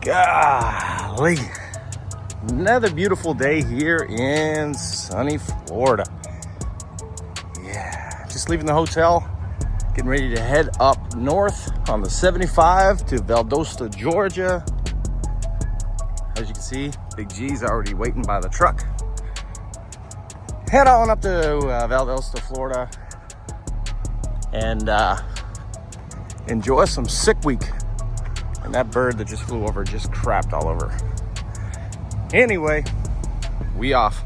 Golly, another beautiful day here in sunny Florida. Yeah, just leaving the hotel, getting ready to head up north on the 75 to Valdosta, Georgia. As you can see, Big G's already waiting by the truck. Head on up to Valdosta, Florida, and enjoy some sick week. And that bird that just flew over just crapped all over. Anyway, we off.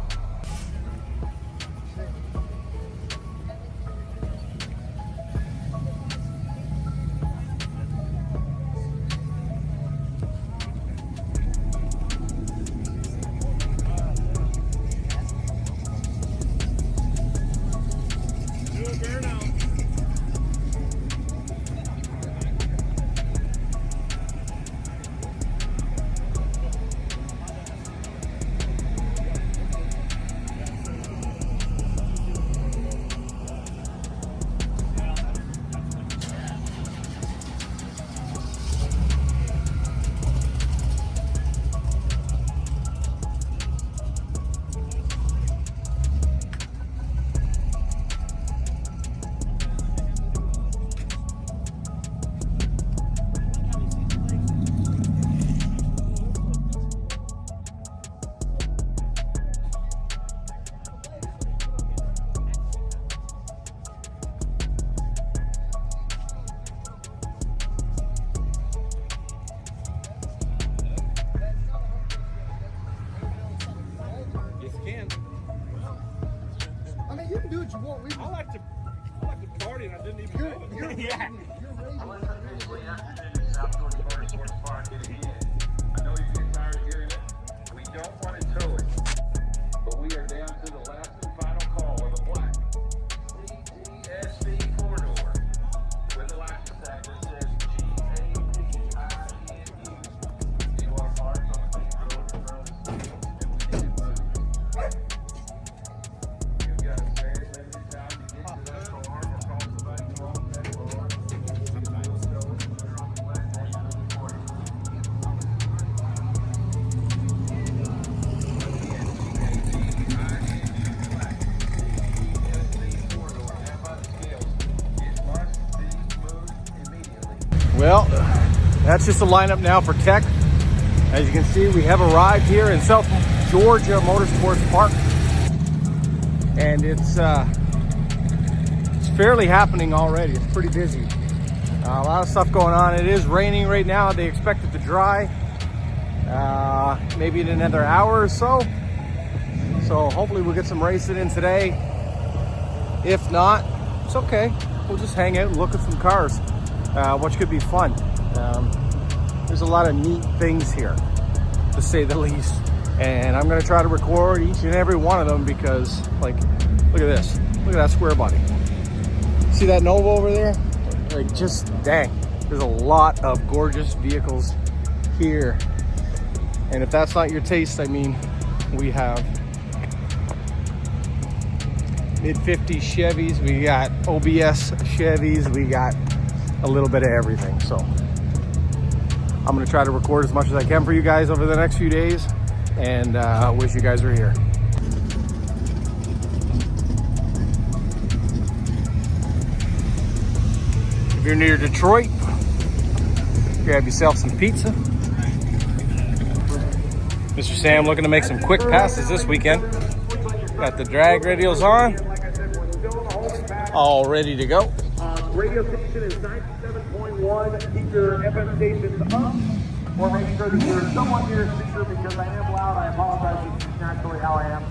You can do what you want. I like to party, and I didn't even know it. Yeah. South Georgia Motorsports Park it again. I know you get tired of hearing it. We don't want to tow it, but we are down to the last and final call of the black CTSV 4-door with a license tag that says GAPINU. You are parked on the main road in front of the steel, and we need it moving. You've got a very limited time to get to that car or call somebody to own that car. Sometimes go and put it on the way. Well, that's just the lineup now for Tech. As you can see, we have arrived here in South Georgia Motorsports Park, and it's fairly happening already. It's pretty busy. A lot of stuff going on. It is raining right now. They expect it to dry maybe in another hour or so. So hopefully we'll get some racing in today. If not, it's okay. We'll just hang out and look at some cars, which could be fun. There's a lot of neat things here, to say the least. And I'm gonna try to record each and every one of them because, like, look at this. Look at that square body. See that Nova over there? Like, just dang. There's a lot of gorgeous vehicles here. And if that's not your taste, I mean, we have mid-50s Chevys, we got OBS Chevys, we got a little bit of everything. So I'm gonna try to record as much as I can for you guys over the next few days, and wish you guys were here. If you're near Detroit, grab yourself some pizza. Mr. Sam looking to make some quick passes this weekend. Got the drag radios on, all ready to go. Radio station is 97.1. Keep your FM stations up, or make sure that you're somewhat near a speaker because I am loud. I apologize. This is naturally how I am.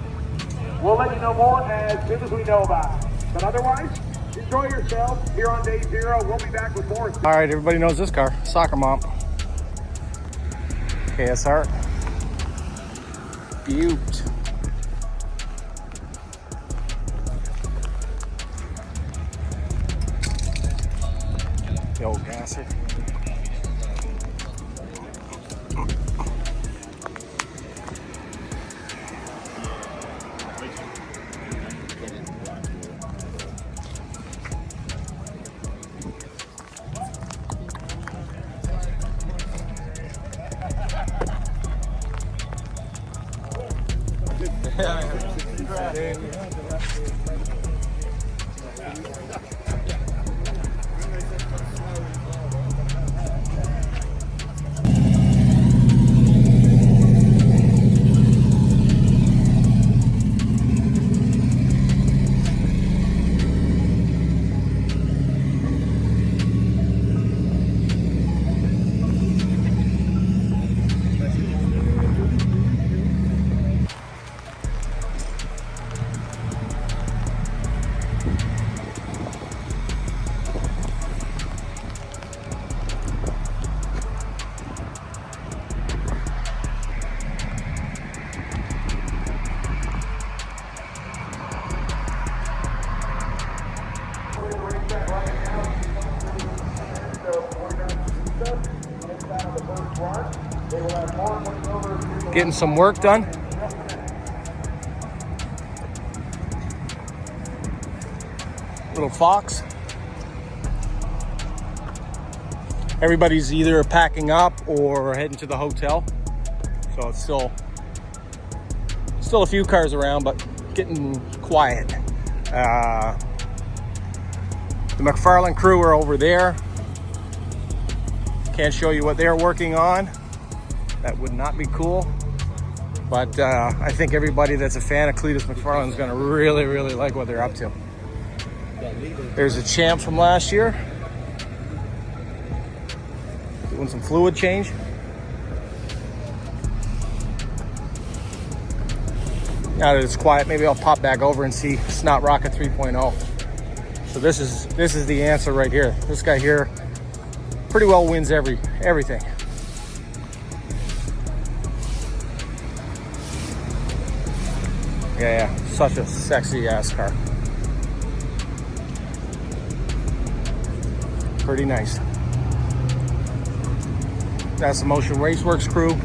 We'll let you know more as soon as we know about it. But otherwise, enjoy yourself here on day 0. We'll be back with more. All right, everybody knows this car, Soccer Mom. KSR. Butte. The old gasser. Getting some work done. Little Fox. Everybody's either packing up or heading to the hotel. So it's still a few cars around, but getting quiet. The McFarland crew are over there. Can't show you what they're working on. That would not be cool. But I think everybody that's a fan of Cletus McFarland is going to really, really like what they're up to. There's a champ from last year. Doing some fluid change. Now that it's quiet, maybe I'll pop back over and see Snot Rocket 3.0. So this is the answer right here. This guy here pretty well wins everything. Yeah, such a sexy ass car. Pretty nice. That's the Motion Raceworks crew.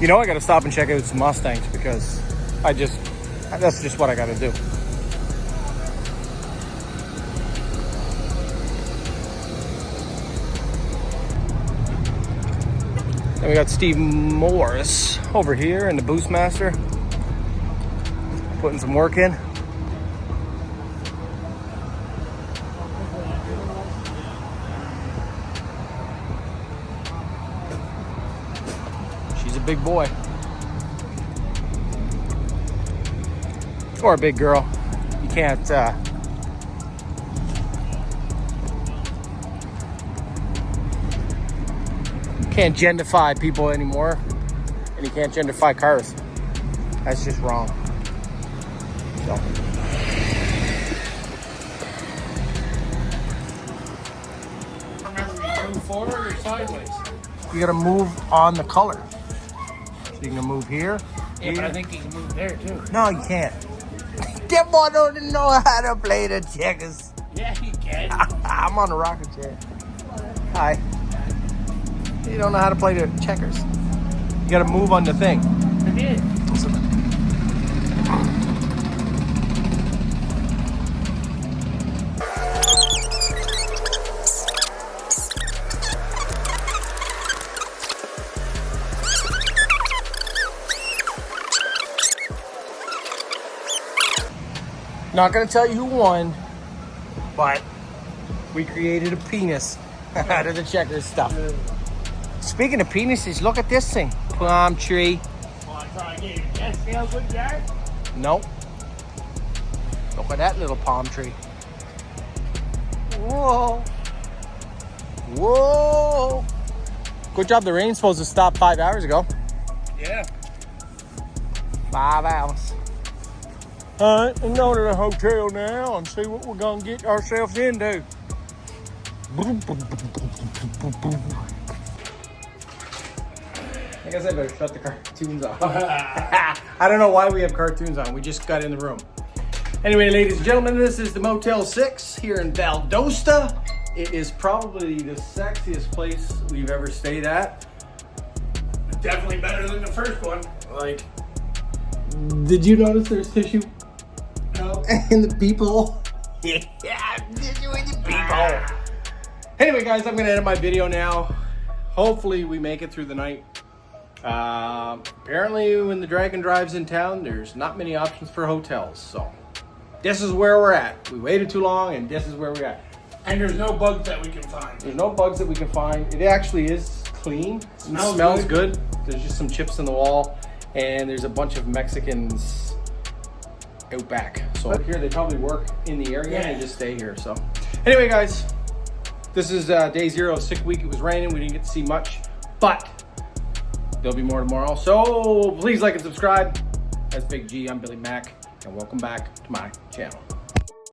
You know, I gotta stop and check out some Mustangs because that's just what I gotta do. And we got Steve Morris over here in the Boostmaster, putting some work in. She's a big boy. Or a big girl. You can't genderfy people anymore, and you can't genderfy cars. That's just wrong. So. Move forward or sideways? You gotta move on the color. So you can move here. Yeah, but I think you can move there too. No, you can't. That boy don't know how to play the checkers. Yeah, you can. I'm on the rocket chair. Hi. You don't know how to play the checkers. You gotta move on the thing. I did. Not gonna tell you who won, but we created a penis out of the checkers stuff. Speaking of penises, look at this thing. Palm tree. Nope. Look at that little palm tree. Whoa. Whoa. Good job. The rain's supposed to stop 5 hours ago. Yeah. 5 hours. All right, we're going to the hotel now and see what we're going to get ourselves into. I guess I better shut the cartoons off. I don't know why we have cartoons on. We just got in the room. Anyway, ladies and gentlemen, this is the Motel 6 here in Valdosta. It is probably the sexiest place we've ever stayed at. Definitely better than the first one. Like, did you notice there's tissue? No. and the people. Yeah, enjoy the people. Anyway, guys, I'm gonna edit my video now. Hopefully, we make it through the night. Apparently, when the Dragon drives in town, there's not many options for hotels. So, this is where we're at. We waited too long, and this is where we're at. And there's no bugs that we can find. There's no bugs that we can find. It actually is clean. Smells Smells good. There's just some chips in the wall, and there's a bunch of Mexicans out back. So here they probably work in the area and they just stay here. So anyway, guys, this is day 0 of sick week. It was raining. We didn't get to see much, but there'll be more tomorrow. So please like and subscribe. That's Big G. I'm Billy Mack, and welcome back to my channel.